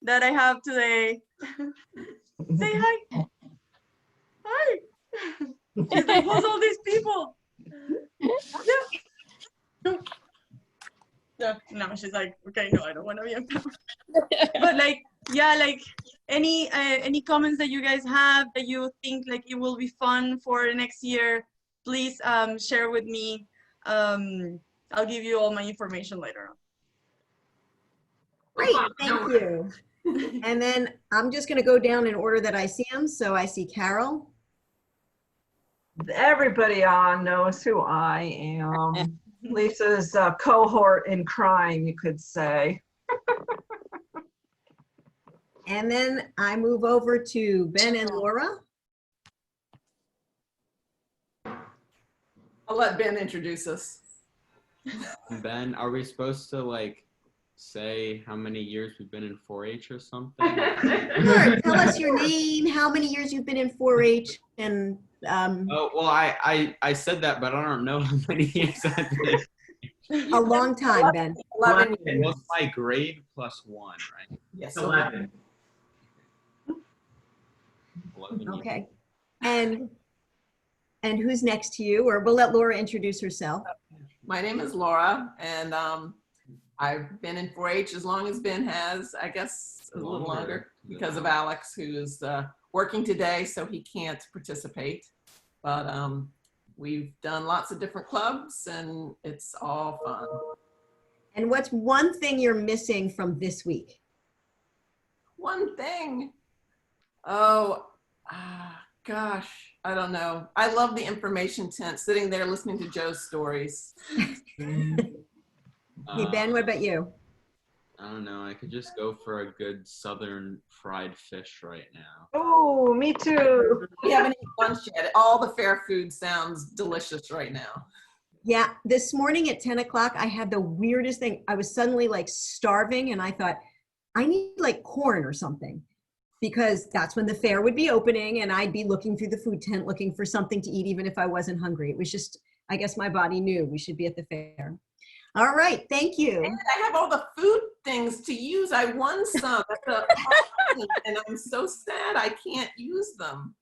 that I have today. Say hi. Hi. She's like, who's all these people? Yeah. No, she's like, okay, no, I don't want to be a member. But like, yeah, like any comments that you guys have that you think like it will be fun for next year, please share with me. I'll give you all my information later on. Great, thank you. And then I'm just going to go down in order that I see them. So I see Carol. Everybody knows who I am. Lisa's cohort in crime, you could say. And then I move over to Ben and Laura. I'll let Ben introduce us. Ben, are we supposed to like say how many years we've been in 4-H or something? Sure, tell us your name, how many years you've been in 4-H, and Oh, well, I said that, but I don't know how many years I've been. a long time, Ben. 11 years. What's my grade plus 1, right? Yes, 11. 11 years. Okay. And who's next to you? Or we'll let Laura introduce herself. My name is Laura, and I've been in 4-H as long as Ben has, I guess a little longer, because of Alex, who's working today, so he can't participate. But we've done lots of different clubs, and it's all fun. And what's one thing you're missing from this week? One thing, oh, gosh, I don't know. I love the information tent, sitting there listening to Joe's stories. Hey, Ben, what about you? I don't know. I could just go for a good southern fried fish right now. Oh, me too. We haven't eaten lunch yet. All the fair food sounds delicious right now. Yeah, this morning at 10 o'clock, I had the weirdest thing. I was suddenly like starving, and I thought, I need like corn or something, because that's when the fair would be opening, and I'd be looking through the food tent looking for something to eat, even if I wasn't hungry. It was just, I guess my body knew we should be at the fair. All right, thank you. And I have all the food things to use. I won some at the and I'm so sad I can't use them.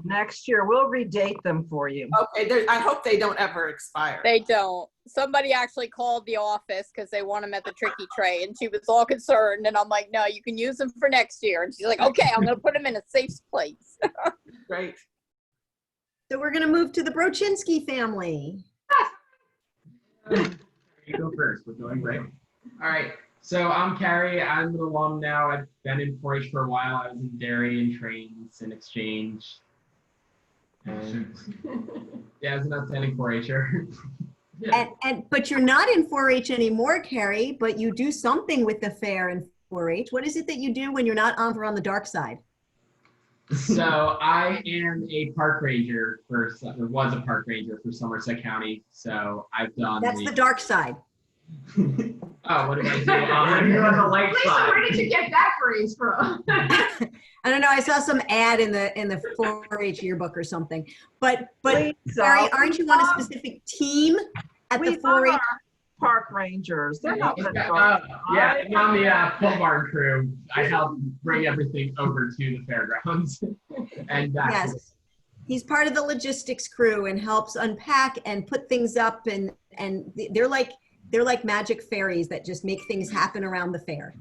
Next year we'll redate them for you. Okay, I hope they don't ever expire. They don't. Somebody actually called the office because they want them at the tricky tray, and she was all concerned, and I'm like, no, you can use them for next year. And she's like, okay, I'm gonna put them in a safe place. Great. So we're gonna move to the Brochinski family. You go first. We're doing great. All right. So I'm Carrie. I'm an alum now. I've been in 4-H for a while. I was in dairy and trains and exchange. And yeah, I was an outstanding 4-H'er. But you're not in 4-H anymore, Carrie, but you do something with the fair in 4-H. What is it that you do when you're not over on the dark side? So I am a park ranger or was a park ranger for Somerset County. So I've done. That's the dark side. Oh, what did I do? You're on the light side. Where did you get that phrase from? I don't know. I saw some ad in the 4-H yearbook or something. But Carrie, aren't you on a specific team at the 4-H? Park rangers. They're not the yeah, I'm on the pole barn crew. I help bring everything over to the fairgrounds and back. Yes, he's part of the logistics crew and helps unpack and put things up, and they're like magic fairies that just make things happen around the fair.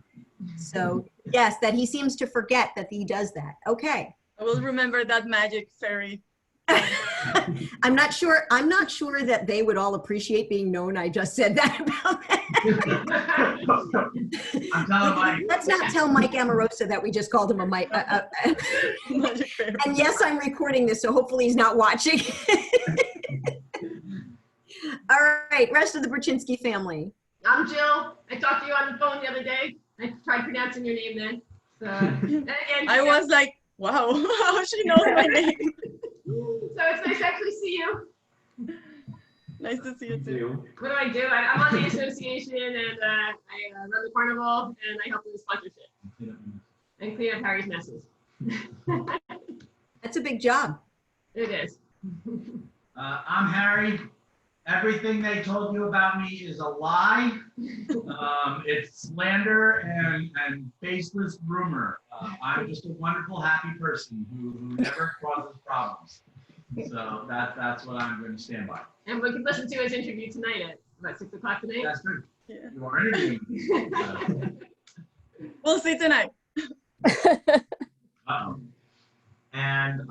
So yes, that he seems to forget that he does that. Okay. I will remember that magic fairy. I'm not sure that they would all appreciate being known. I just said that about that. I'm telling Mike. Let's not tell Mike Amorosa that we just called him a Mike. Magic fairy. And yes, I'm recording this, so hopefully he's not watching. All right, rest of the Brochinski family. I'm Jill. I talked to you on the phone the other day. I tried pronouncing your name then. So, and again, I was like, wow, how she knows my name. So it's nice to actually see you. Nice to see you too. What do? I'm on the association, and I run the carnival, and I help with the sponsorship and clean up Harry's messes. That's a big job. It is. I'm Harry, everything they told you about me is a lie. It's slander and baseless rumor. I'm just a wonderful, happy person who never causes problems. So that's what I'm going to stand by. And we can listen to his interview tonight at about 6 o'clock tonight. That's good. Yeah. You are interviewing me. We'll see tonight. Uh-oh. And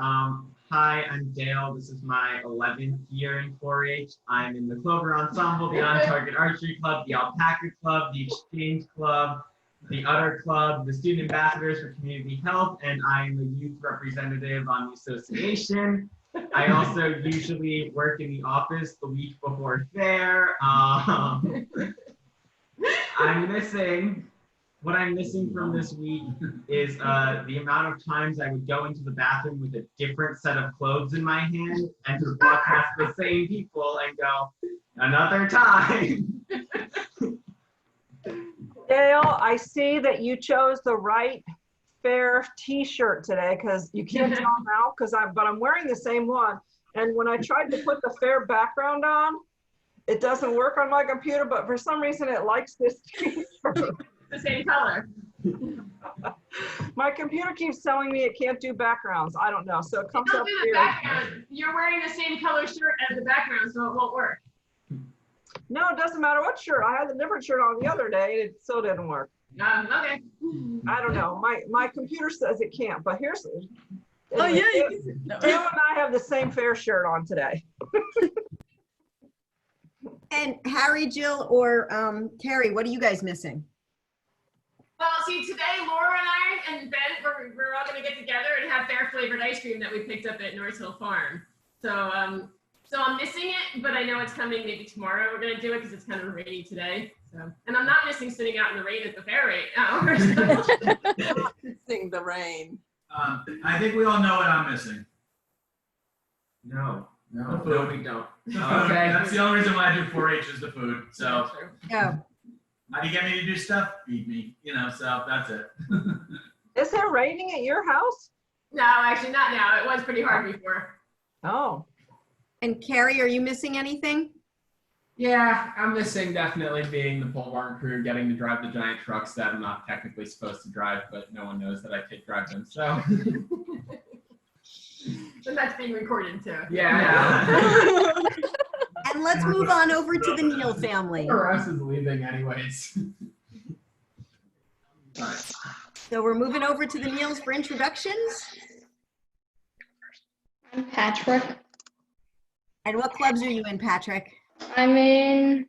hi, I'm Dale. This is my 11th year in 4-H. I'm in the Clover Ensemble, the On Target Archery Club, the Alpaca Club, the Exchange Club, the Udder Club, the Student Ambassadors for Community Health, and I'm the youth representative on the association. I also usually work in the office the week before fair. What I'm missing from this week is the amount of times I would go into the bathroom with a different set of clothes in my hand and to walk past the same people and go, another time. Dale, I see that you chose the right fair t-shirt today because you can't tell now but I'm wearing the same one. And when I tried to put the fair background on, it doesn't work on my computer, but for some reason it likes this t-shirt. The same color. My computer keeps telling me it can't do backgrounds. I don't know. So it comes Don't up do the weird. background. You're wearing the same color shirt as the background, so it won't work. No, it doesn't matter what shirt. I had a different shirt on the other day and it still didn't work. Okay. I don't know. My computer says it can't, but here's Oh yeah. Dale and I have the same fair shirt on today. And Harry, Jill, or Carrie, what are you guys missing? Well, see, today Laura and I and Ben, we're all going to get together and have fair flavored ice cream that we picked up at North Hill Farm. So I'm missing it, but I know it's coming maybe tomorrow. We're going to do it because it's kind of rainy today. So, and I'm not missing sitting out in the rain at the fair right now. Missing the rain. I think we all know what I'm missing. No, The food. no, we don't. The food. Okay. That's the only reason why I do 4-H is the food. So No. how do you get me to do stuff? Feed me. So that's it. Is it raining at your house? No, actually not now. It was pretty hard before. Oh. And Carrie, are you missing anything? Yeah, I'm missing definitely being the pole barn crew, getting to drive the giant trucks that I'm not technically supposed to drive, but no one knows that I could drive them. So And that's being recorded too. yeah. And let's move on over to the Neal family. Russ is leaving anyways. So we're moving over to the Neals for introductions. I'm Patrick. And what clubs are you in, Patrick? I'm in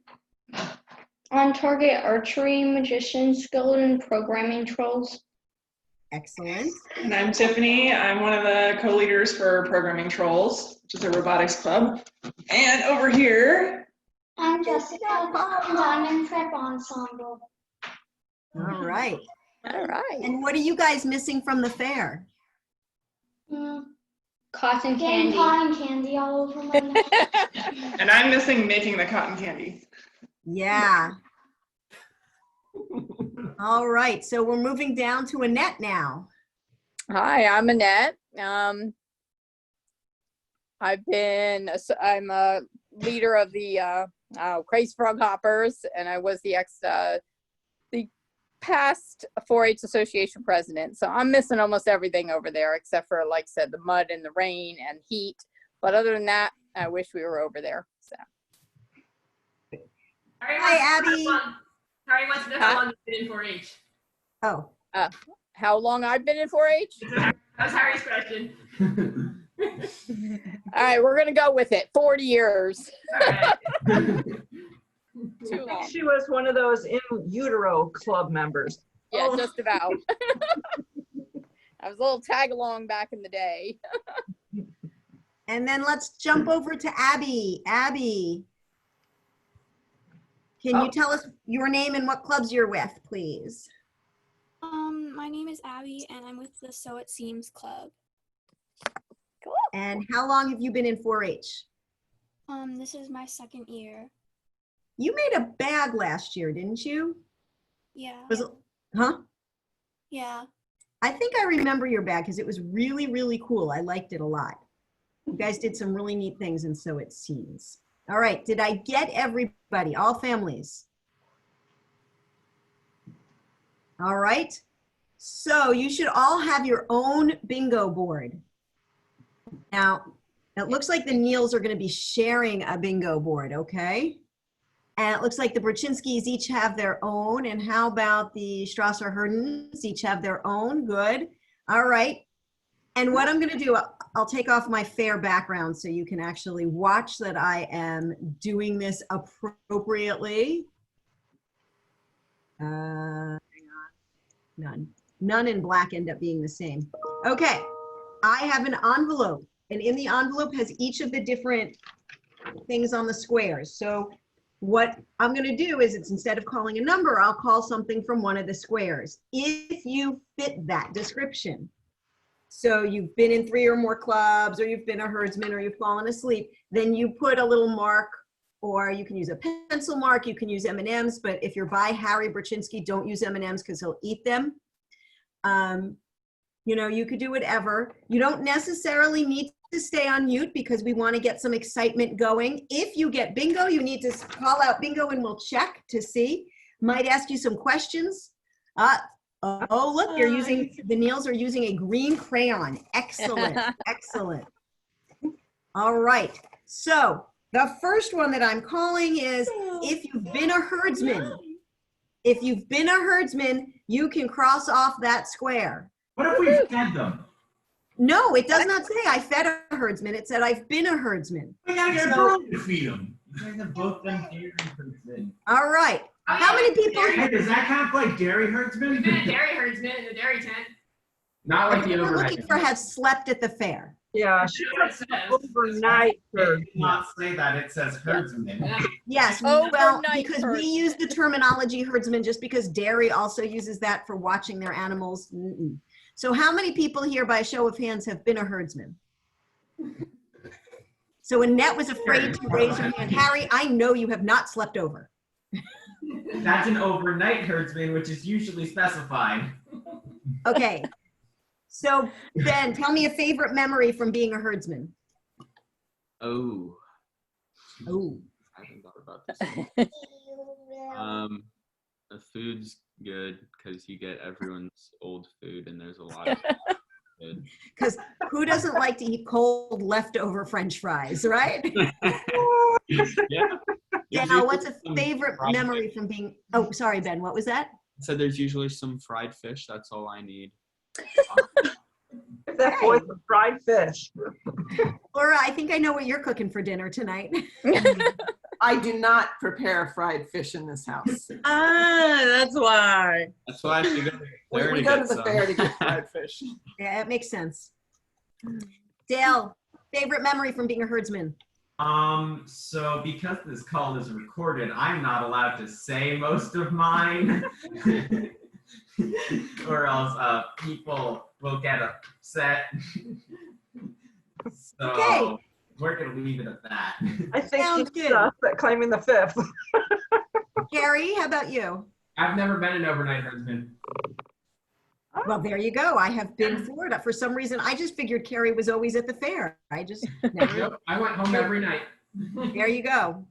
On Target Archery, Magicians Guild, and Programming Trolls. Excellent. And I'm Tiffany. I'm one of the co-leaders for Programming Trolls, which is a robotics club. And over here, I'm Jessica, and I'm in Prep Ensemble. All right. All right. And what are you guys missing from the fair? Cotton candy. Cotton candy all over my neck. and I'm missing making the cotton candy. Yeah. All right. So we're moving down to Annette now. Hi, I'm Annette. I'm a leader of the Crazy Frog Hoppers, and I was the past 4-H association president. So I'm missing almost everything over there, except for, like I said, the mud and the rain and heat. But other than that, I wish we were over there. So. Hi, Abby. Harry wants to know how long you've been in 4-H. Oh. How long I've been in 4-H? That's Harry's question. All right, we're gonna go with it. 40 years. All right. Too long. She was one of those in utero club members. Yeah, just about. I was a little tag along back in the day. And then let's jump over to Abby. Abby, can you tell us your name and what clubs you're with, please? My name is Abby, and I'm with the So It Seems Club. Cool. And how long have you been in 4-H? This is my second year. You made a bag last year, didn't you? Yeah. Huh? Yeah. I think I remember your bag because it was really, really cool. I liked it a lot. You guys did some really neat things, and So It Seems. All right, did I get everybody, all families? All right, so you should all have your own bingo board. Now, it looks like the Neals are going to be sharing a bingo board, okay? And it looks like the Brzezinskis each have their own. And how about the Strasser-Herdens each have their own? Good. All right. And what I'm going to do, I'll take off my fair background so you can actually watch that I am doing this appropriately. Hang on. None and black end up being the same. Okay. I have an envelope, and in the envelope has each of the different things on the squares. So what I'm going to do is, it's instead of calling a number, I'll call something from one of the squares. If you fit that description, so you've been in 3 or more clubs, or you've been a herdsman, or you've fallen asleep, then you put a little mark, or you can use a pencil mark, you can use M&Ms, but if you're by Harry Brzezinski, don't use M&Ms because he'll eat them. You know, you could do whatever. You don't necessarily need to stay on mute because we want to get some excitement going. If you get bingo, you need to call out bingo and we'll check to see. Might ask you some questions. Oh, look, you're using, the Neals are using a green crayon. Excellent, excellent. All right, so the first one that I'm calling is, if you've been a herdsman. If you've been a herdsman, you can cross off that square. What if we fed them? No, it does not say I fed a herdsman. It said I've been a herdsman. We gotta get a broom to feed them. You guys have both been dairy herdsmen. All right. How many people? Hey, does that count like dairy herdsmen? We've been a dairy herdsman in the dairy tent. Not like the We're overnight. looking for have slept at the fair. Yeah, she was overnight. It did not say that. It says herdsman. Yes, well, Overnight because herdsman. we use the terminology herdsman just because dairy also uses that for watching their animals. Mm-mm. So how many people here by a show of hands have been a herdsman? So Annette was afraid to raise her hand. Harry, I know you have not slept over. That's an overnight herdsman, which is usually specified. Okay. So Ben, tell me a favorite memory from being a herdsman. Oh, Oh. I haven't thought about this. The food's good because you get everyone's old food, and there's a lot of good. Because who doesn't like to eat cold leftover French fries, right? Yeah. Now, what's a Some favorite fried memory from being, oh, sorry, Ben, what was that? So there's usually some fried fish. That's all I need. That boy some fried fish. Laura, I think I know what you're cooking for dinner tonight. I do not prepare fried fish in this house. Ah, that's why. That's why I have to go to the fair We to go get to the some. fair to get fried fish. Yeah, it makes sense. Dale, favorite memory from being a herdsman? So because this call is recorded, I'm not allowed to say most of mine, or else people will get upset. So Okay. we're gonna leave it at that. I think Sounds she's good. claiming the fifth. Gary, how about you? I've never been an overnight herdsman. Well, there you go. I have been Florida. For some reason, I just figured Carrie was always at the fair. I just never. Nope, I went home every night. There you go.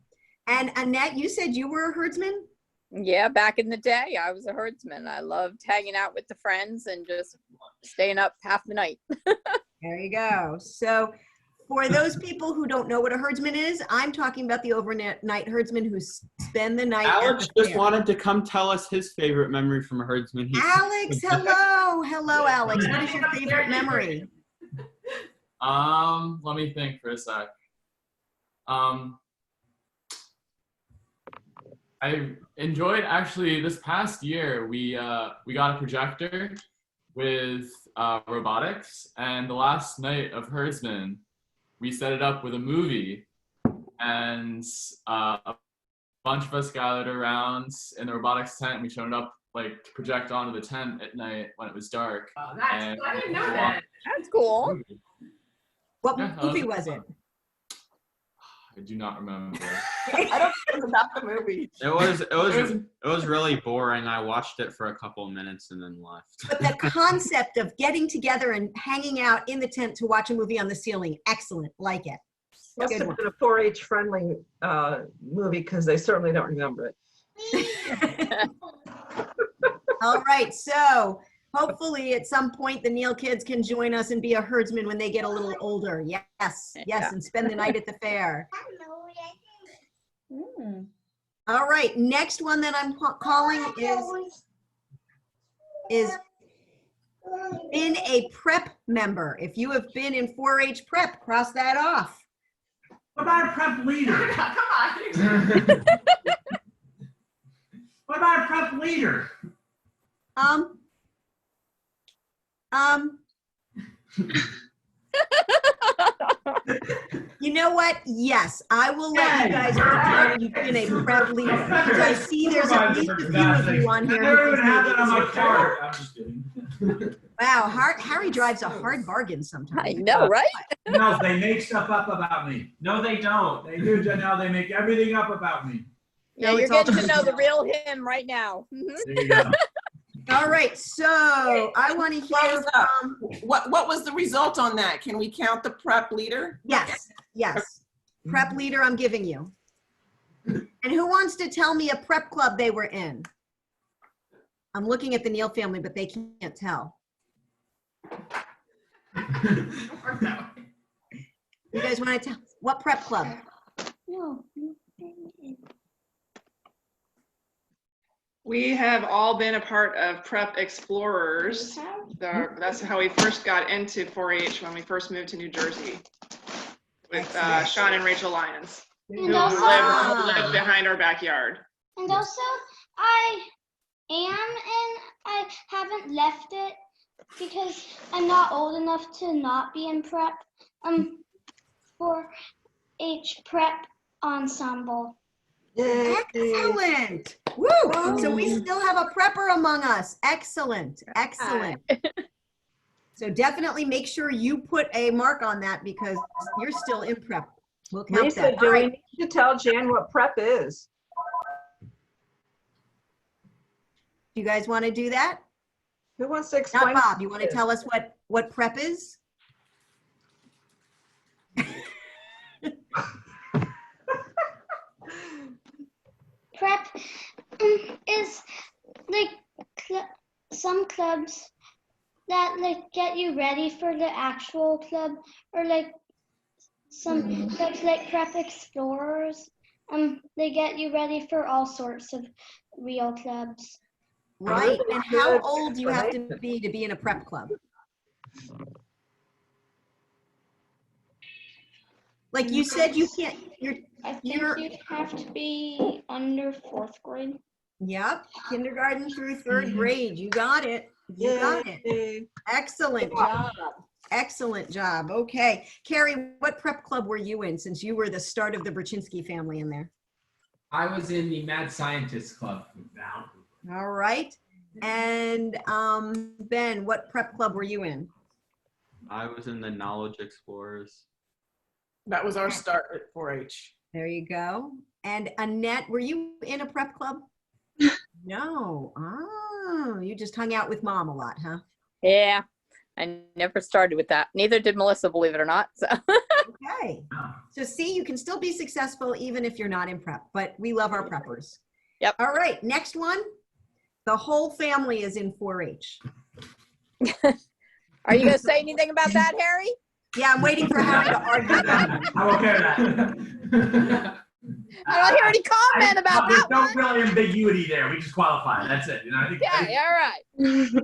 And Annette, you said you were a herdsman? Yeah, back in the day, I was a herdsman. I loved hanging out with the friends and just staying up half the night. There you go. So for those people who don't know what a herdsman is, I'm talking about the overnight herdsmen who spend the night Alex at the just fair. wanted to come tell us his favorite memory from a herdsman. Alex, hello. Hello, Alex. What is your favorite memory? Let me think for a sec. I enjoyed actually this past year. We got a projector with robotics, and the last night of Herdsman, we set it up with a movie, and a bunch of us gathered around in the robotics tent, and we showed it up like to project onto the tent at night when it was dark. Oh, I didn't know that. That's cool. What Yeah, movie was it? I do not remember. I don't remember about the movie. It was really boring. I watched it for a couple of minutes and then left. But the concept of getting together and hanging out in the tent to watch a movie on the ceiling, excellent. Like it. Must Good have one. been a 4-H friendly movie because they certainly don't remember it. All right, so hopefully at some point the Neal kids can join us and be a herdsman when they get a little older. Yes, yes, and spend the night at the fair. All right, next one that I'm calling is been a prep member. If you have been in 4-H prep, cross that off. What about a prep leader? Come on. What about a prep leader? You know what? Yes, I will let you guys know you've been a prep leader. Because I see there's at least a few of you on here. I never even had that on my card. I'm just kidding. Wow, Harry drives a hard bargain sometimes. I know, right? No, they make stuff up about me. No, they don't. They do, Janelle. They make everything up about me. Yeah, No, you're it's all getting to know true. the real him right now. There you go. All right, so I want to hear from. What was the result on that? Can we count the prep leader? Yes, yes. Prep leader, I'm giving you. And who wants to tell me a prep club they were in? I'm looking at the Neal family, but they can't tell. You guys want to tell what prep club? No. We have all been a part of Prep Explorers. That's how we first got into 4-H when we first moved to New Jersey with Sean and Rachel Lyons, who live behind our backyard. And also, I am and I haven't left it because I'm not old enough to not be in prep. 4-H prep ensemble. Excellent. Woo! So we still have a prepper among us. Excellent. Excellent. So definitely make sure you put a mark on that because you're still in prep. We'll count Lisa, that. do All we right. need to tell Jan what prep is? You guys want to do that? Who wants to explain? Not Bob. You want to tell us what prep is? Prep is like some clubs that like get you ready for the actual club, or like some clubs like Prep Explorers. They get you ready for all sorts of real clubs. Right. And how old do you have to be in a prep club? Like you said, you can't. I think you'd have to be under 4th grade. Yep. Kindergarten through 3rd grade. You got it. You got it. Excellent job. Excellent job. Okay. Carrie, what prep club were you in since you were the start of the Brzezinski family in there? I was in the Mad Scientist Club. All right. And Ben, what prep club were you in? I was in the Knowledge Explorers. That was our start at 4-H. There you go. And Annette, were you in a prep club? No. Oh, you just hung out with mom a lot, huh? Yeah, I never started with that. Neither did Melissa, believe it or not. So. Okay. So see, you can still be successful even if you're not in prep, but we love our preppers. Yep. All right, next one. The whole family is in 4-H. Are you going to say anything about that, Harry? Yeah, I'm waiting for Harry to argue that. I'm okay with that. I don't hear any comment about that. There's no real ambiguity there. We just qualify. That's it. You know, I think. Okay, all right.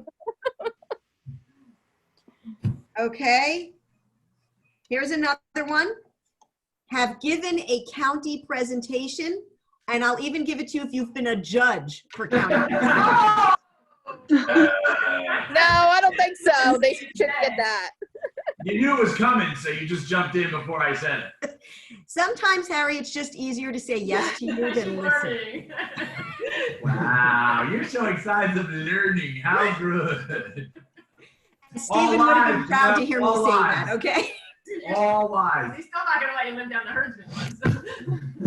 Okay. Here's another one. Have given a county presentation, and I'll even give it to you if you've been a judge for county presentation. No, I don't think so. They should get that. You knew it was coming, so you just jumped in before I said it. Sometimes, Harry, it's just easier to say yes to you than listen. Wow, you're showing signs of learning. How good. Stephen would have been proud to hear me say that, okay? All lies. He's still not going to let you live down the herdsman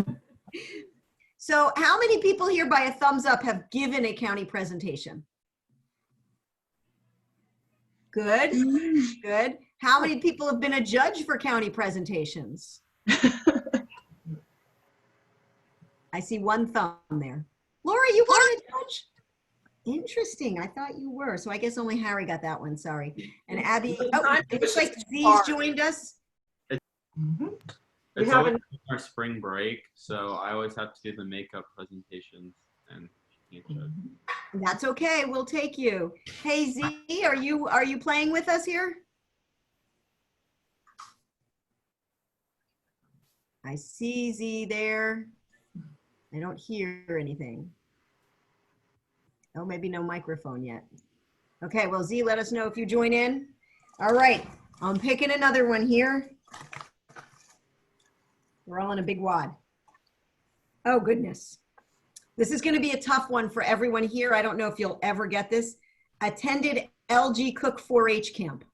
one. So how many people here by a thumbs up have given a county presentation? Good, good. How many people have been a judge for county presentations? I see one thumb there. Laura, you wanted to touch? Interesting. I thought you were. So I guess only Harry got that one. Sorry. And Abby, oh, it looks like Z's joined us. It's always our spring break, so I always have to do the makeup presentations, and she can't show. That's okay. We'll take you. Hey Z, are you playing with us here? I see Z there. I don't hear anything. Oh, maybe no microphone yet. Okay, well, Z, let us know if you join in. All right, I'm picking another one here. We're all in a big wad. Oh, goodness. This is going to be a tough one for everyone here. I don't know if you'll ever get this. Attended LG Cook 4-H camp.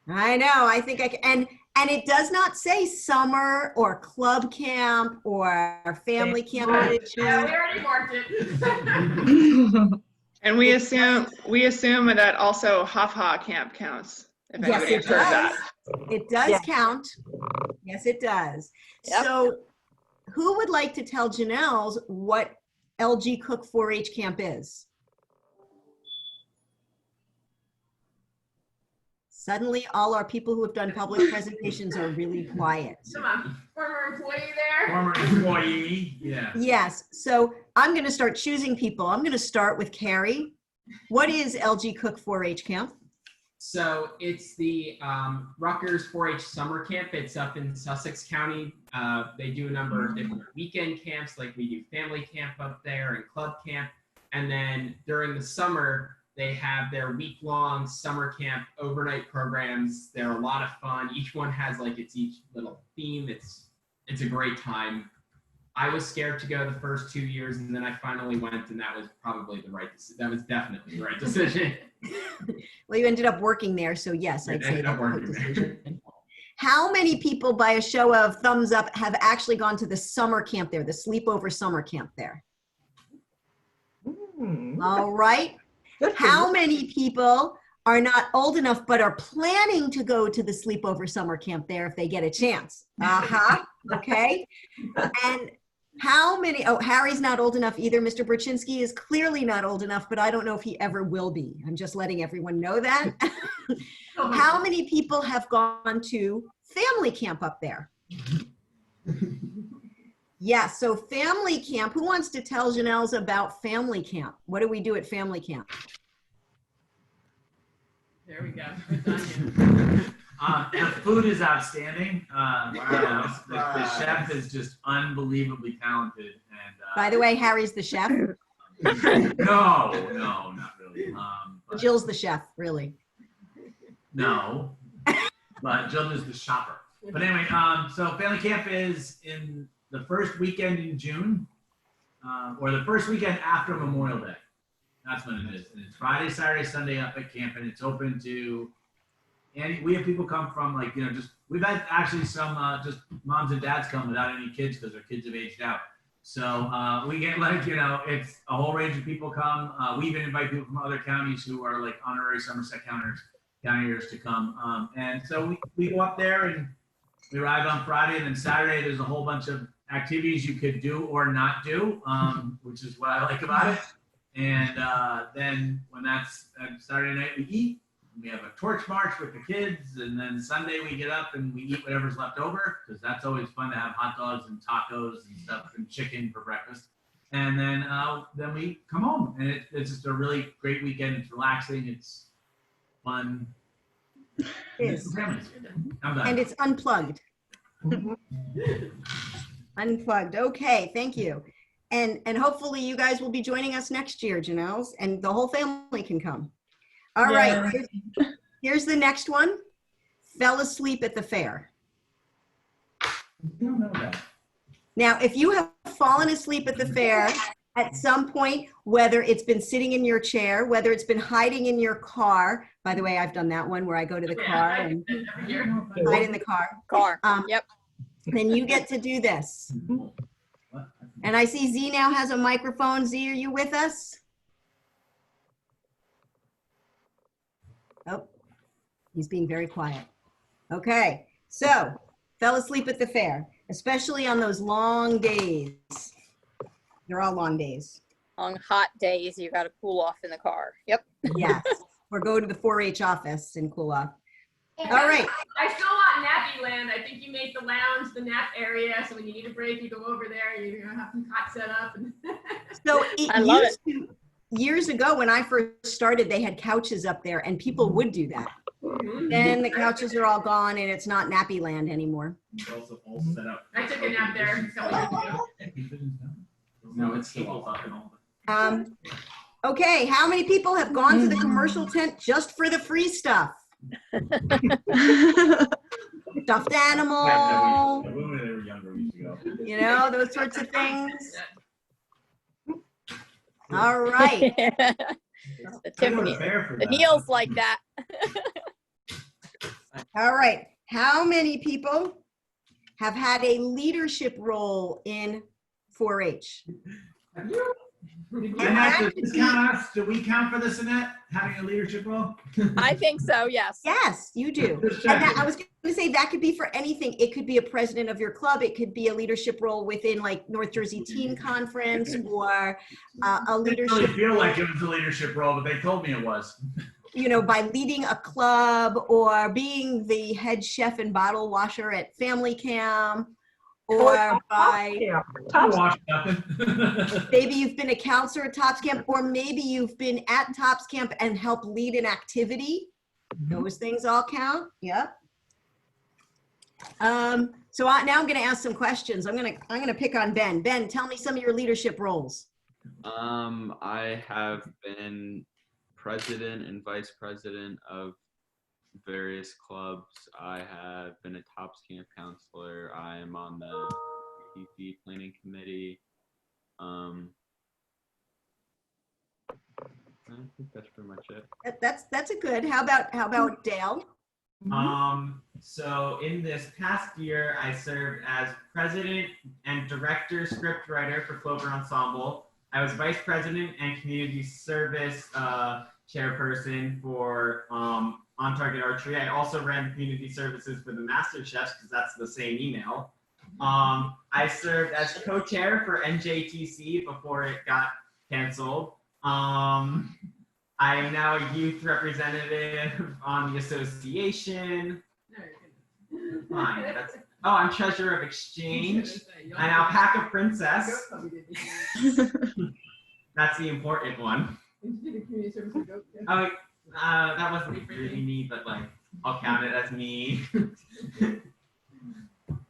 I know, I think I can. And it does not say summer or club camp or family camp. Yeah, we already marked it. And we assume that also Ha camp counts. If Yes, anybody it heard that. does. It does count. Yes, it does. Yep. So who would like to tell Janelle's what LG Cook 4-H camp is? Suddenly, all our people who have done public presentations are really quiet. Come on, former employee there. Former employee, yeah. Yes, so I'm going to start choosing people. I'm going to start with Carrie. What is LG Cook 4-H camp? So it's the Rutgers 4-H summer camp. It's up in Sussex County. They do a number of different weekend camps, like we do family camp up there and club camp. And then during the summer, they have their week-long summer camp overnight programs. They're a lot of fun. Each one has like its each little theme. It's a great time. I was scared to go the first 2 years, and then I finally went, and that was probably the right decision. That was definitely the right decision. Well, you ended up working there, so yes, I'd say that's a good decision. there. How many people, by a show of thumbs up, have actually gone to the summer camp there, the sleepover summer camp there? All right. How many people are not old enough but are planning to go to the sleepover summer camp there if they get a chance? Okay. And how many, oh, Harry's not old enough either. Mr. Burchinsky is clearly not old enough, but I don't know if he ever will be. I'm just letting everyone know that. How many people have gone to family camp up there? Yes, so family camp. Who wants to tell Janelle's about family camp? What do we do at family camp? There we go. It's on you. The food is outstanding. The chef is just unbelievably talented. And By the way, Harry's the chef. no, not really. Jill's the chef, really. No, but Jill is the shopper. But anyway, so family camp is in the first weekend in June, or the first weekend after Memorial Day. That's when it is. And it's Friday, Saturday, Sunday up at camp, and it's open to, and we have people come from like, we've had actually some just moms and dads come without any kids because their kids have aged out. So we get like, it's a whole range of people come. We even invite people from other counties who are like honorary Somerset countyers to come. And so we go up there and we arrive on Friday, and then Saturday there's a whole bunch of activities you could do or not do, which is what I like about it. And then when that's Saturday night, we eat. We have a torch march with the kids, and then Sunday we get up and we eat whatever's left over, because that's always fun to have hot dogs and tacos and stuff and chicken for breakfast. And then we come home, and it's just a really great weekend. It's relaxing. It's fun. It is. I'm done. And it's unplugged. Unplugged. Okay, thank you. And hopefully you guys will be joining us next year, Janelle's, and the whole family can come. All right, here's the next one. Fell asleep at the fair. I don't know that. Now, if you have fallen asleep at the fair at some point, whether it's been sitting in your chair, whether it's been hiding in your car, by the way, I've done that one where I go to the car and hide in the car. Yep. Then you get to do this. And I see Z now has a microphone. Z, are you with us? Oh, he's being very quiet. Okay, So, fell asleep at the fair, especially on those long days. They're all long days. On hot days, you got to cool off in the car. Yep. Yes. Or go to the 4-H office and cool off. All right. I still want Nappy Land. I think you make the lounge the nap area, so when you need a break, you go over there. You're gonna have some cot set up. And So I love it. Years ago, when I first started, they had couches up there, and people would do that. Then the couches are all gone, and it's not Nappy Land anymore. Also all set up. I took a nap there. So No, it's still all fucking old. Okay, how many people have gone to the commercial tent just for the free stuff? Stuffed animal, When they were younger, we used to go. you know, those sorts of things. All right. The Tiffany, the Neil's like that. All right. How many people have had a leadership role in 4-H? Annette, does this count us? Do we count for this, Annette? Having a leadership role? I think so, yes. Yes, you do. Just And checking. I was going to say that could be for anything. It could be a president of your club. It could be a leadership role within like North Jersey Teen Conference or a I didn't leadership, really feel like it was a leadership role, but they told me it was. you know, by leading a club or being the head chef and bottle washer at family camp or by I watched nothing. maybe you've been a counselor at Tops Camp, or maybe you've been at Tops Camp and helped lead an activity. Those things all count. Yep. So now I'm going to ask some questions. I'm going to pick on Ben. Ben, tell me some of your leadership roles. I have been president and vice president of various clubs. I have been a Tops Camp counselor. I am on the PP planning committee. I think that's pretty much it. That's a good. How about Dale? So in this past year, I served as president and director scriptwriter for Clover Ensemble. I was vice president and community service chairperson for On Target Archery. I also ran community services for the Master Chefs because that's the same email. I served as co-chair for NJTC before it got canceled. I am now a youth representative on the association. Fine. I'm treasurer of exchange. An alpaca princess. That's the important one. Oh, that wasn't really me, but like I'll count it as me.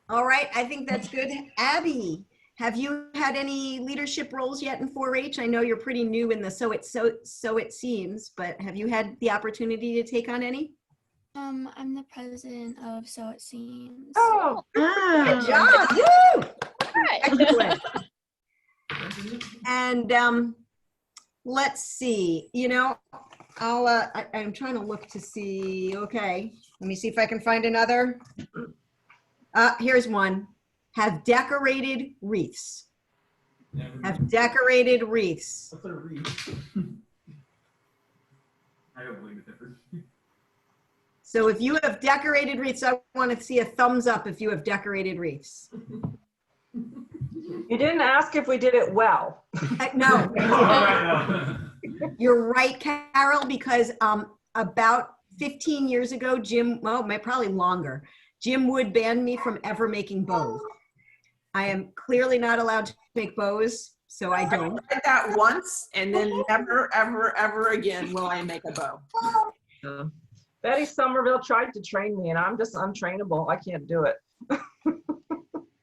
All right, I think that's good. Abby, have you had any leadership roles yet in 4-H? I know you're pretty new in the so it seems, but have you had the opportunity to take on any? I'm the president of So It Seems. Oh, good job! Woo! Excellent. And let's see. You know, I'm trying to look to see. Okay, let me see if I can find another. Here's one. Have decorated wreaths. Have decorated wreaths. What's a wreath? I don't believe the difference. So if you have decorated wreaths, I want to see a thumbs up if you have decorated wreaths. You didn't ask if we did it well. No. You're right, Carol, because about 15 years ago, probably longer, Jim Wood banned me from ever making bows. I am clearly not allowed to make bows, so I don't. I tried that once, and then never, ever, ever again will I make a bow. Betty Somerville tried to train me, and I'm just untrainable. I can't do it. You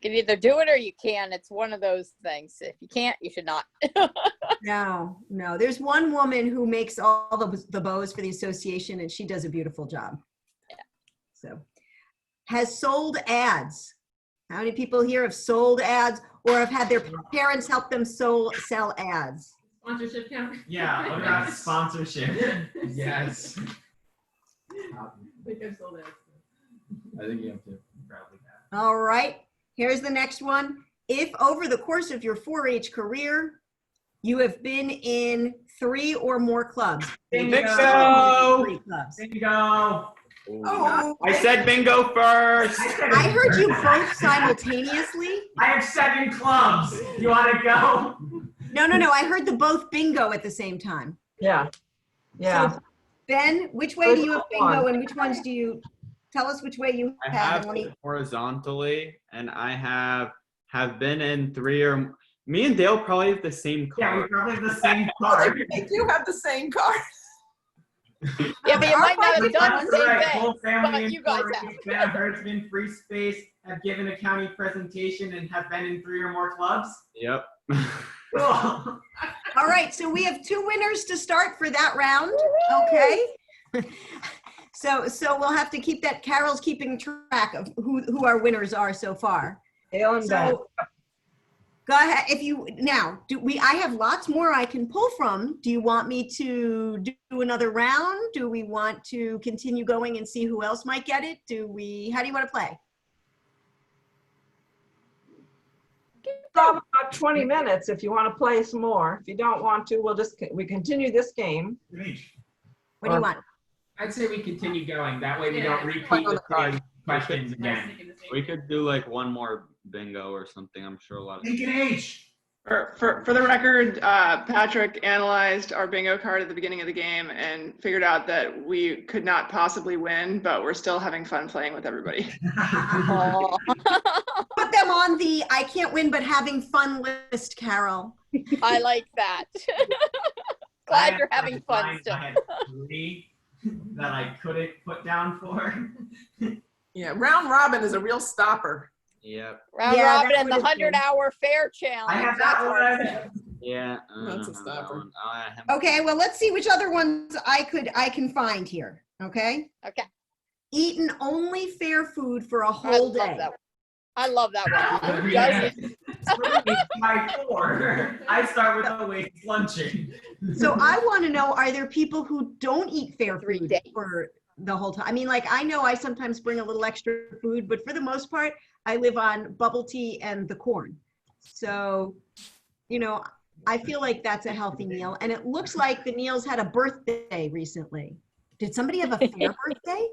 can either do it or you can. It's one of those things. If you can't, you should not. No. There's one woman who makes all the bows for the association, and she does a beautiful job. Yeah. So, has sold ads. How many people here have sold ads or have had their parents help them sell ads? Sponsorship count? Yeah, what about sponsorship? Yes. I think I've sold ads. I think you have to. Probably that. All right, here's the next one. If over the course of your 4-H career, you have been in 3 or more clubs. Bingo! Three clubs. Bingo! Oh. I said bingo first. I heard you both simultaneously. I have 7 clubs. You want to go? No. I heard the both bingo at the same time. Yeah. Yeah. So, Ben, which way do you have bingo and which ones do you, tell us which way you I have. have horizontally, and I have been in 3 or me and Dale probably have the same card. Yeah, we probably have the same card. They do have the same card. Yeah, but you might not have done the same Right, thing. whole family but in you guys 4-H, have. been a herdsman, free space, have given a county presentation, and have been in 3 or more clubs. Yep. Cool. All right, so we have 2 winners to start for that round. Okay. So we'll have to keep that. Carol's keeping track of who our winners are so far. Dale and Ben. So go ahead. If you now I have lots more I can pull from. Do you want me to do another round? Do we want to continue going and see who else might get it? How do you want to play? About 20 minutes if you want to play some more. If you don't want to, we continue this game. What do you want? I'd say we continue going. That way we don't repeat the same questions again. We could do like one more bingo or something. I'm sure a lot of Lincoln H. For the record, Patrick analyzed our bingo card at the beginning of the game and figured out that we could not possibly win, but we're still having fun playing with everybody. Put them on the I can't win but having fun list, Carol. I like that. Glad you're having fun still. I had 3 that I couldn't put down for. Yeah, round robin is a real stopper. Yep. Round robin and the 100-hour fair challenge. I have That's that hard. one. Yeah. That's a stopper. Okay, well, let's see which other ones I can find here. Okay. Okay. Eaten only fair food for a whole day. I love that one. Yeah. My 4. I start with always lunching. So I want to know, are there people who don't eat fair food for the whole time? I mean, like, I know I sometimes bring a little extra food, but for the most part, I live on bubble tea and the corn. So, you know, I feel like that's a healthy meal. And it looks like the Neils had a birthday recently. Did somebody have a fair birthday?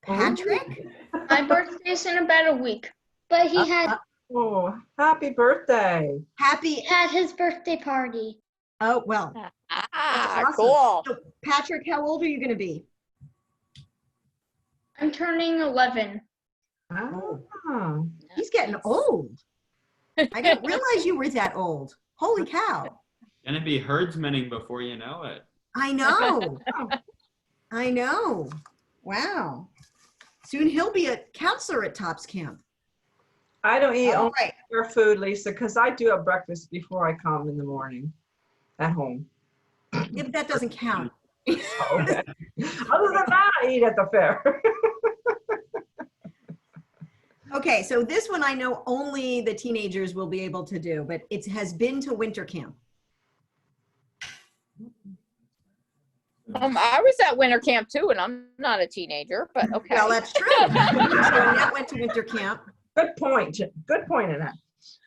Patrick? My birthday's in about a week, but he had. Oh, happy birthday! He had his birthday party. Oh well. Awesome. Cool. So, Patrick, how old are you going to be? I'm turning 11. Oh, he's getting old. I didn't realize you were that old. Holy cow! Gonna be herdsmaning before you know it. I know. I know. Wow. Soon he'll be a counselor at Tops Camp. I don't eat All only right. fair food, Lisa, because I do have breakfast before I come in the morning at home. Yeah, but that doesn't count. Okay. Other than that, I eat at the fair. Okay, so this one I know only the teenagers will be able to do, but it has been to winter camp. I was at winter camp too, and I'm not a teenager, but okay. Well, that's true. So Annette went to winter camp. Good point. Good point, Annette.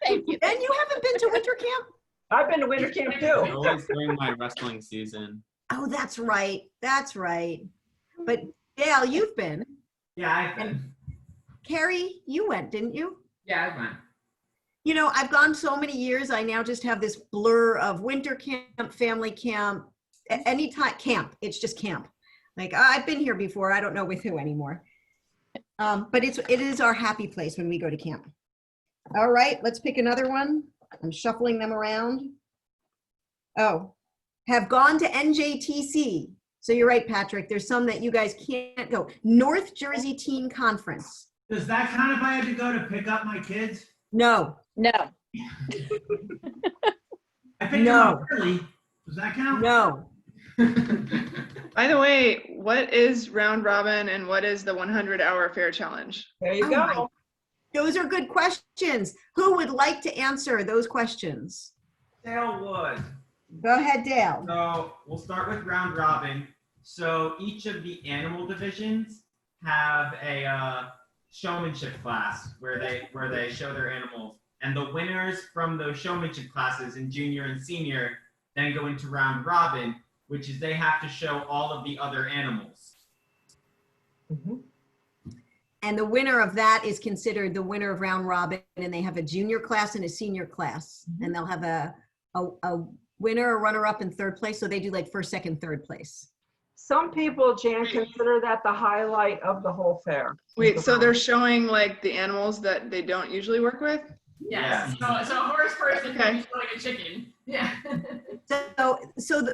Thank you. Ben, you haven't been to winter camp? I've been to winter camp too. Always during my wrestling season. Oh, that's right. That's right. But Dale, you've been. Yeah, I've been. Carrie, you went, didn't you? Yeah, I went. You know, I've gone so many years, I now just have this blur of winter camp, family camp, anytime camp. It's just camp. Like, I've been here before. I don't know with who anymore. But it is our happy place when we go to camp. All right, let's pick another one. I'm shuffling them around. Oh, have gone to NJTC. So you're right, Patrick. There's some that you guys can't go. North Jersey Teen Conference. Does that count if I had to go to pick up my kids? No. No. I picked them up early. Does that count? No. By the way, what is round robin and what is the 100-hour fair challenge? There you Oh go. my- Those are good questions. Who would like to answer those questions? Dale would. Go ahead, Dale. So we'll start with round robin. So each of the animal divisions have a showmanship class where they show their animals, and the winners from those showmanship classes in junior and senior then go into round robin, which is they have to show all of the other animals. And the winner of that is considered the winner of round robin, and they have a junior class and a senior class, and they'll have a winner, a runner-up, and third place. So they do like first, second, third place. Some people, Jan, consider that the highlight of the whole fair. Wait, so they're showing like the animals that they don't usually work with? Yes. So a horse person can be like a chicken. Yeah.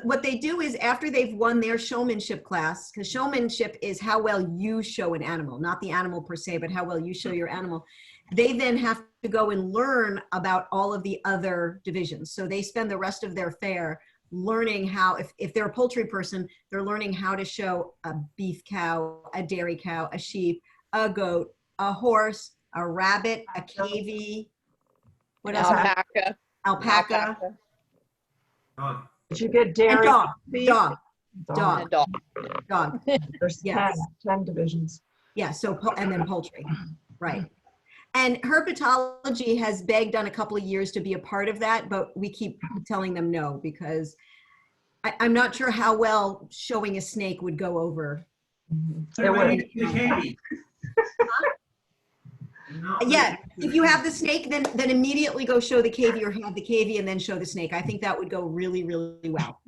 What they do is after they've won their showmanship class, because showmanship is how well you show an animal, not the animal per se, but how well you show your animal. They then have to go and learn about all of the other divisions. So they spend the rest of their fair learning how, if they're a poultry person, they're learning how to show a beef cow, a dairy cow, a sheep, a goat, a horse, a rabbit, a cavy. What else? Alpaca. Did you get dairy? And dog. There's Yes. 10 divisions. Yeah, and then poultry, right. And herpetology has begged on a couple of years to be a part of that, but we keep telling them no, because I'm not sure how well showing a snake would go over. Yeah, if you have the snake, then immediately go show the cavy, or have the cavy and then show the snake. I think that would go really, really well.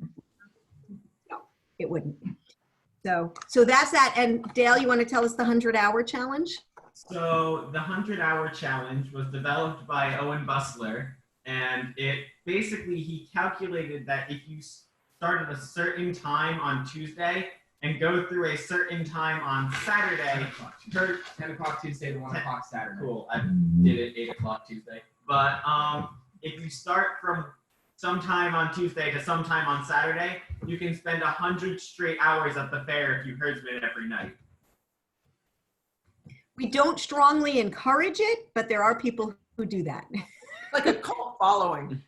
No, it wouldn't. So that's that. And Dale, you want to tell us the 100-hour challenge? So the 100-hour challenge was developed by Owen Bustler, and it basically, he calculated that if you start at a certain time on Tuesday and go through a certain time on Saturday. 10 o'clock Tuesday to 1 o'clock Saturday. Cool, I did it 8 o'clock Tuesday. But if you start from sometime on Tuesday to sometime on Saturday, you can spend 100 straight hours at the fair if you herdsman every night. We don't strongly encourage it, but there are people who do that. Like a cult following.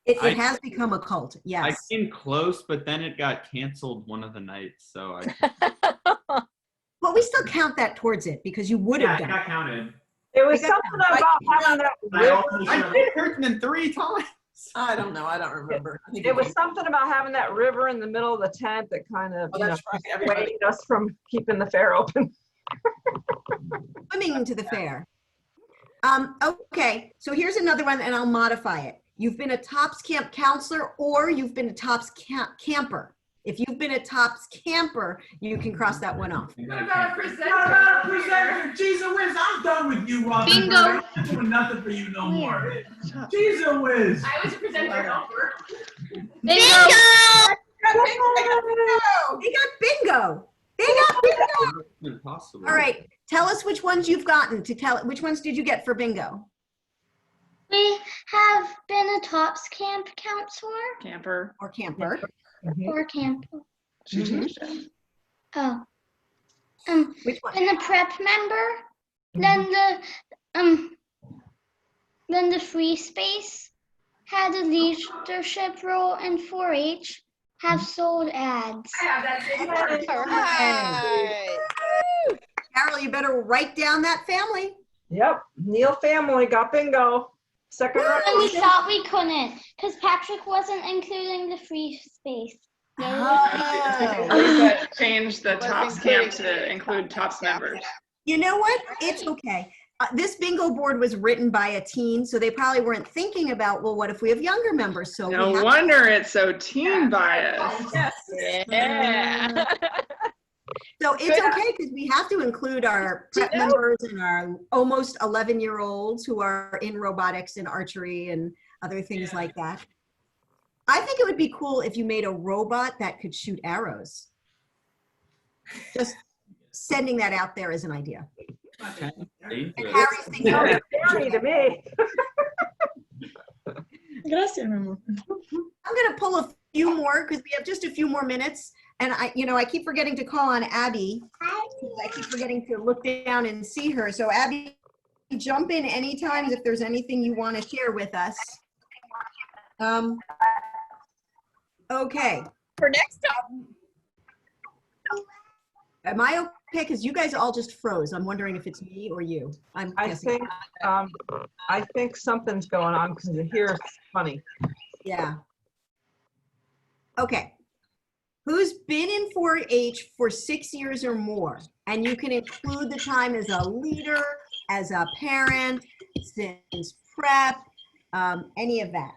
It has become a cult, yes. I came close, but then it got canceled one of the nights, so Well, we still count that towards it, because you would have done it. Yeah, it got counted. It was something about having that river. I did herdsman 3 times. I don't know. I don't remember. It was something about having that river in the middle of the tent that kind of weighed us from keeping the fair open. Swimming into the fair. Okay, so here's another one, and I'll modify it. You've been a Tops Camp counselor, or you've been a Tops camper. If you've been a Tops camper, you can cross that one off. What about a presenter? Jesus whiz, I'm done with you, Robin. Bingo. I'm not doing nothing for you no more. Jesus whiz. I was a presenter helper. Bingo! They got bingo. They got bingo. Impossible. All right, tell us which ones you've gotten. Which ones did you get for bingo? We have been a Tops Camp counselor. Camper. Or camper. Or camper. She changed it. Oh. Which one? And a prep member. Then the free space had a leadership role in 4-H. Have sold ads. I have that thing. All right. Carol, you better write down that family. Yep, Neil family got bingo. Second round. And we thought we couldn't, because Patrick wasn't including the free space. Change the Tops Camp to include Tops members. You know what? It's okay. This bingo board was written by a teen, so they probably weren't thinking about, well, what if we have younger members? So No wonder it's so teen biased. Yes. Yeah. So it's okay, because we have to include our prep members and our almost 11-year-olds who are in robotics and archery and other things like that. I think it would be cool if you made a robot that could shoot arrows. Just sending that out there as an idea. And Harry's thinking, Scary to me. Gracias, mi amor. I'm going to pull a few more because we have just a few more minutes. And I keep forgetting to call on Abby. I keep forgetting to look down and see her. So Abby, jump in anytime if there's anything you want to share with us. Okay. For next time. Am I okay? Because you guys all just froze. I'm wondering if it's me or you. I think something's going on because here it's funny. Yeah. Okay. Who's been in 4-H for 6 years or more? And you can include the time as a leader, as a parent, since prep, any of that.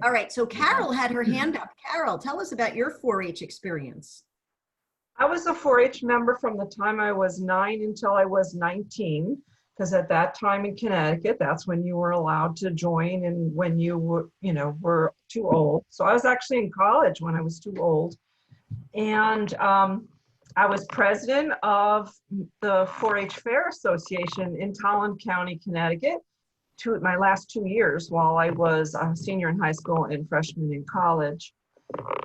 All right, so Carol had her hand up. Carol, tell us about your 4-H experience. I was a 4-H member from the time I was 9 until I was 19, because at that time in Connecticut, that's when you were allowed to join and when you were, were too old. So I was actually in college when I was too old. And I was president of the 4-H Fair Association in Tallying County, Connecticut, my last 2 years while I was a senior in high school and freshman in college.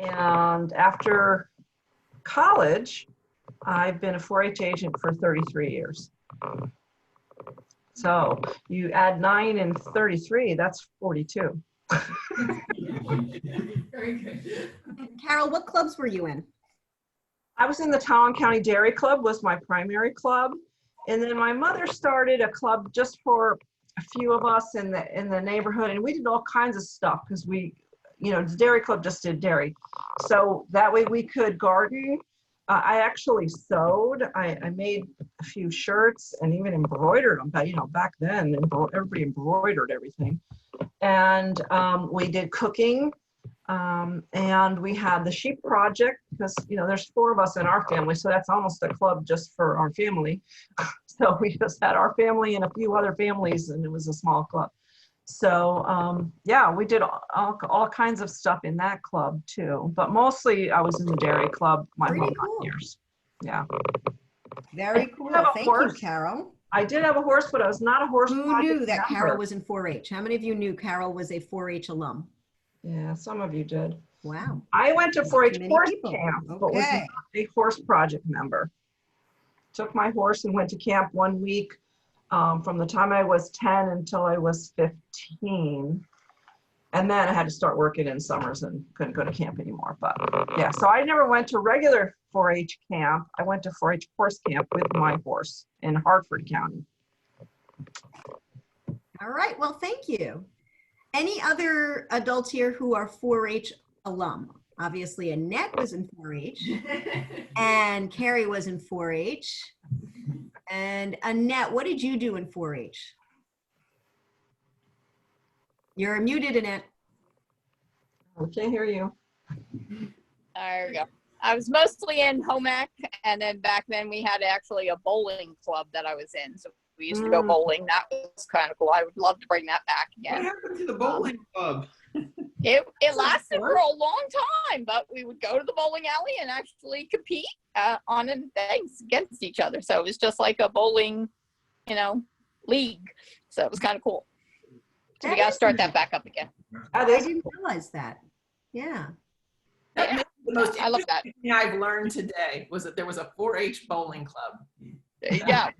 And after college, I've been a 4-H agent for 33 years. So you add 9 and 33, that's 42. Very good. Carol, what clubs were you in? I was in the Tallying County Dairy Club, was my primary club. And then my mother started a club just for a few of us in the neighborhood. And we did all kinds of stuff because the Dairy Club just did dairy. So that way we could garden. I actually sewed. I made a few shirts and even embroidered them. But, back then, everybody embroidered everything. And we did cooking. And we had the sheep project because, there's 4 of us in our family. So that's almost a club just for our family. So we just had our family and a few other families, and it was a small club. So, yeah, we did all kinds of stuff in that club too, but mostly I was in the Dairy Club my whole 9 years. Yeah. Very cool. Thank you, Carol. I did have a horse, but I was not a horse. Who knew that Carol was in 4-H? How many of you knew Carol was a 4-H alum? Yeah, some of you did. Wow. I went to 4-H horse people. camp, Okay. but was not a horse project member. Took my horse and went to camp 1 week. From the time I was 10 until I was 15. And then I had to start working in summers and couldn't go to camp anymore. But yeah, so I never went to regular 4-H camp. I went to 4-H horse camp with my horse in Hartford County. All right, well, thank you. Any other adults here who are 4-H alum? Obviously, Annette was in 4-H and Carrie was in 4-H. And Annette, what did you do in 4-H? You're muted, Annette. I can't hear you. There we go. I was mostly in home ec, and then back then we had actually a bowling club that I was in. So we used to go bowling. That was kind of cool. I would love to bring that back again. What happened to the bowling club? It lasted for a long time, but we would go to the bowling alley and actually compete on things against each other. So it was just like a bowling, league. So it was kind of cool. So we got to start that back up again. I didn't realize that. Yeah. Yeah. The most I love that. thing I've learned today was that there was a 4-H bowling club. Yeah.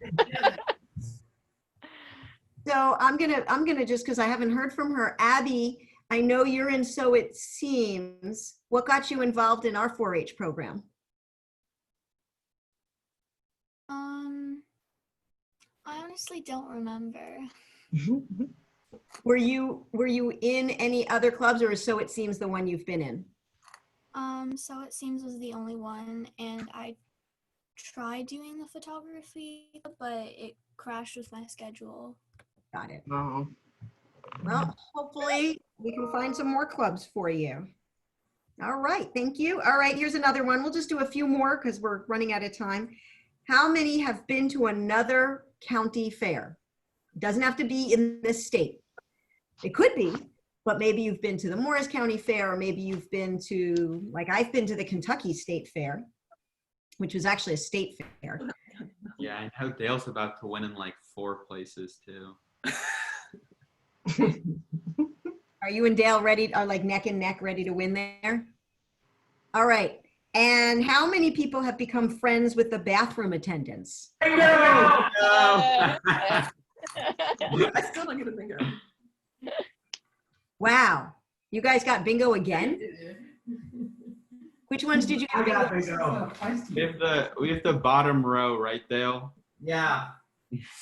So I'm gonna just, because I haven't heard from her, Abby, I know you're in So It Seems. What got you involved in our 4-H program? I honestly don't remember. Were you in any other clubs, or is So It Seems the one you've been in? So It Seems was the only one, and I tried doing the photography, but it crashed with my schedule. Got it. Oh. Well, hopefully we can find some more clubs for you. All right, thank you. All right, here's another one. We'll just do a few more because we're running out of time. How many have been to another county fair? Doesn't have to be in this state. It could be, but maybe you've been to the Morris County Fair, or maybe you've been to, like I've been to the Kentucky State Fair, which was actually a state fair. Yeah, I know Dale's about to win in like 4 places too. Are you and Dale ready, are like neck and neck ready to win there? All right. And how many people have become friends with the bathroom attendants? I still don't get a bingo. Wow. You guys got bingo again? Which ones did you get bingo? We have the bottom row, right, Dale? Yeah.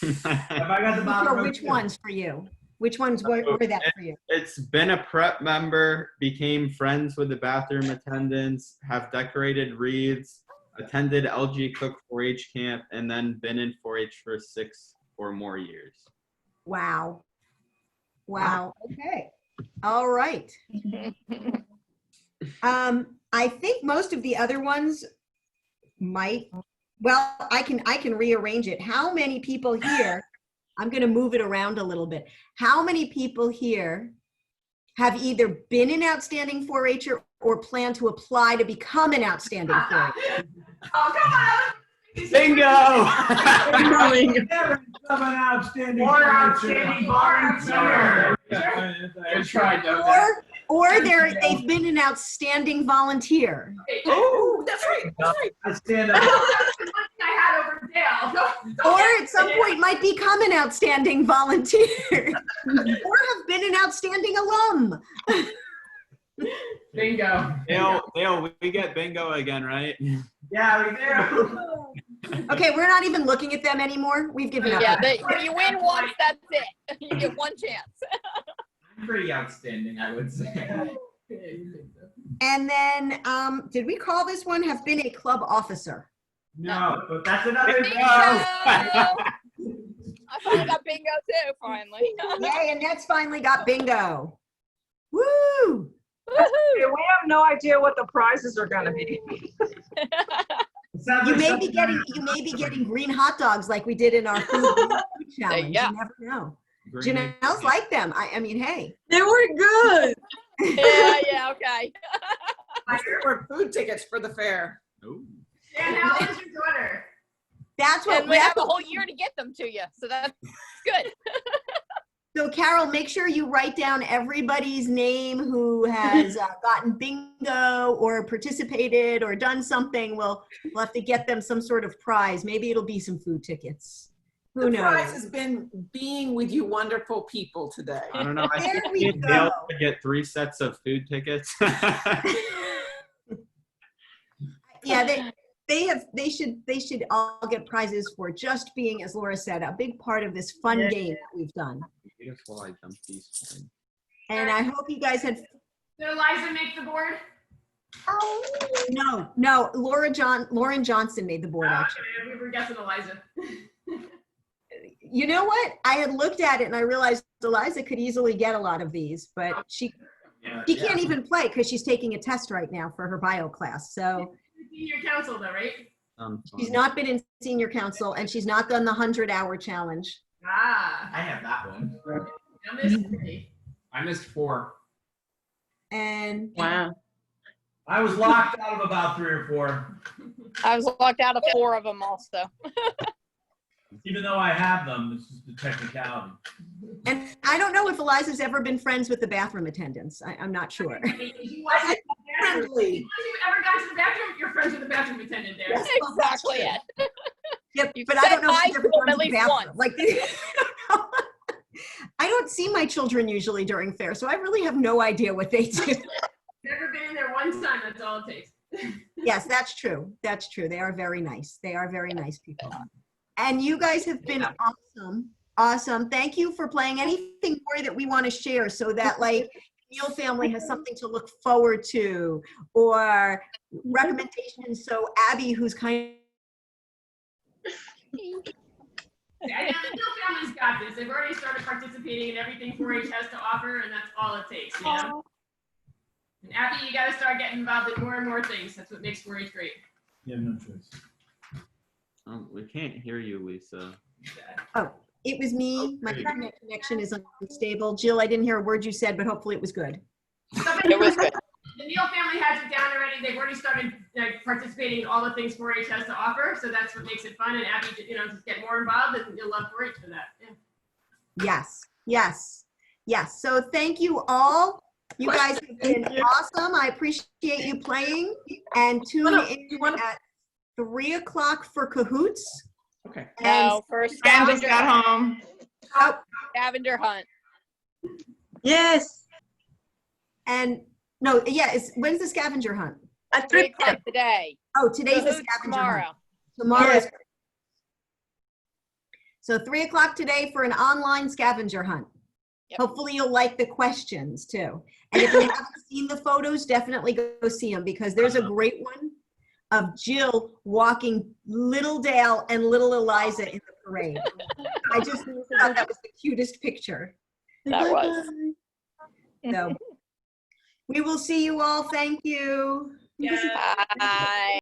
Have I got the bottom row Which too? ones for you? Which ones were that for you? It's been a prep member, became friends with the bathroom attendants, have decorated wreaths, attended LG Cook 4-H camp, and then been in 4-H for 6 or more years. Wow. Wow. Okay. All right. I think most of the other ones might, well, I can rearrange it. How many people here, I'm going to move it around a little bit. How many people here have either been an outstanding 4-H'er or plan to apply to become an outstanding 4-H'er? Oh, come on. Bingo! Become an outstanding Or outstanding volunteer. Good try, Doug. Or they've been an outstanding volunteer. Oh, that's right. That's right. I stand up. I had over Dale. Or at some point might become an outstanding volunteer. Or have been an outstanding alum. Bingo. Dale, we get bingo again, right? Yeah, we do. Okay, we're not even looking at them anymore. We've given up. Yeah, if you win once, that's it. You get one chance. I'm pretty outstanding, I would say. And then, did we call this one have been a club officer? No, but that's another Bingo! I finally got bingo too, finally. Yay, and that's finally got bingo. Woo! Okay, we have no idea what the prizes are going to be. You may be getting green hot dogs like we did in our food challenge. You never know. Janelle's like them. I mean, hey. They were good. Yeah, okay. My favorite food tickets for the fair. And how is your daughter? That's what we have a whole year to get them to you, so that's good. So Carol, make sure you write down everybody's name who has gotten bingo or participated or done something. We'll have to get them some sort of prize. Maybe it'll be some food tickets. Who knows? The prize has been being with you wonderful people today. I don't know. I There think we Dale go. could get 3 sets of food tickets. Yeah, they should all get prizes for just being, as Laura said, a big part of this fun game that we've done. Beautiful, I jumped these. And I hope you guys had. Did Eliza make the board? No, Lauren Johnson made the board actually. Okay, we were guessing Eliza. You know what? I had looked at it and I realized Eliza could easily get a lot of these, but she can't even play because she's taking a test right now for her bio class. So Senior council though, right? she's not been in senior council and she's not done the 100-hour challenge. Ah. I have that one. I missed 3. I missed 4. And wow. I was locked out of about 3 or 4. I was locked out of 4 of them also. Even though I have them, it's just a technicality. And I don't know if Eliza's ever been friends with the bathroom attendants. I'm not sure. If you ever got to the bathroom, you're friends with the bathroom attendant there. Yes, well, Exactly it. Yep, You've but I don't know if said she's ever hi to gone them to at the least bathroom. once. Like, I don't see my children usually during fair, so I really have no idea what they do. Never been in there one time, that's all it takes. Yes, that's true. That's true. They are very nice. They are very nice people. And you guys have been awesome. Awesome. Thank you for playing. Anything more that we want to share so that like Neil family has something to look forward to, or recommendations so Abby, who's kind I know the Hill family's got this. They've already started participating in everything 4-H has to offer, and that's all it takes, you know? And Abby, you got to start getting involved in more and more things. That's what makes 4-H great. You have no choice. We can't hear you, Lisa. Oh, it was me. My internet connection is unstable. Jill, I didn't hear a word you said, but hopefully it was good. It was good. The Neal family has it down already. They've already started participating in all the things 4-H has to offer. So that's what makes it fun. And Abby, just get more involved, and you'll love 4-H for that. Yeah. Yes, yes, yes. So thank you all. You guys have been awesome. I appreciate you playing, and tune in at 3 o'clock for Cahoots. Okay. No, first Ben just scavenger got hunt. home. Oh, Scavenger hunt. Yes. and no, yeah, when's the scavenger hunt? At 3 3 o'clock today. Oh, today's the Cahoots scavenger tomorrow. hunt. Tomorrow. Yes. So 3 o'clock today for an online scavenger hunt. Yep. Hopefully you'll like the questions too. And if you haven't seen the photos, definitely go see them, because there's a great one of Jill walking little Dale and little Eliza in the parade. I just thought that was the cutest picture. That was. So we will see you all. Thank you. Bye.